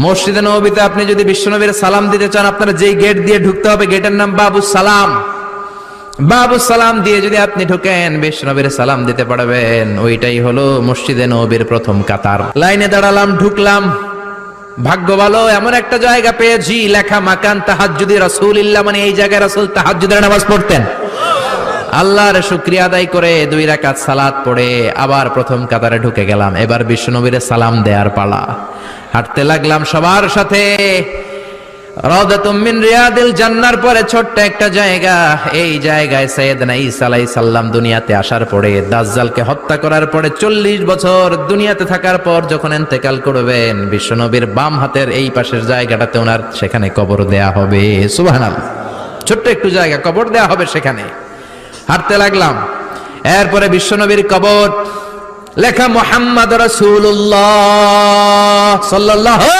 মসজিদে নববীতে আপনি যদি বিশ্বনবীর সালাম দিতে চান, আপনারা যেই গেট দিয়ে ঢুকতে হবে, গেটের নাম বাবুস সালাম। বাবুস সালাম দিয়ে যদি আপনি ঢুকেন, বিশ্বনবীর সালাম দিতে পারবেন। ওইটাই হলো মসজিদে নববীর প্রথম কাতার। লাইনে দাঁড়ালাম, ঢুকলাম। ভাগ্য ভালো, এমন একটা জায়গা পেয়েছি লেখা মাকান তাহাজ্জুদি রাসূলিল্লাহ, মানে এই জায়গায় রাসূল তাহাজ্জুদের নামাজ পড়তেন। আল্লাহর শুকরিয়া আদায় করে 2 রাকাত সালাত পড়ে আবার প্রথম কাতারে ঢুকে গেলাম। এবার বিশ্বনবীর সালাম দেওয়ার পালা। হাঁটতে লাগলাম সবার সাথে। রাউদাতুম মিন রিয়াদিল জান্নার পরে ছোট্ট একটা জায়গা, এই জায়গায় সাইয়েদনা ঈসা আলাইহিস সালাম দুনিয়াতে আসার পরে, দাজ্জালকে হত্যা করার পরে 40 বছর দুনিয়াতে থাকার পর যখন ইন্তেকাল করবেন, বিশ্বনবীর বাম হাতের এই পাশের জায়গাটাতে ওনার সেখানে কবর দেয়া হবে। সুবহানাল্লাহ, ছোট্ট একটু জায়গা, কবর দেয়া হবে সেখানে। হাঁটতে লাগলাম, এরপরে বিশ্বনবীর কবর, লেখা মুহাম্মদ রাসূলুল্লাহ সাল্লাল্লাহু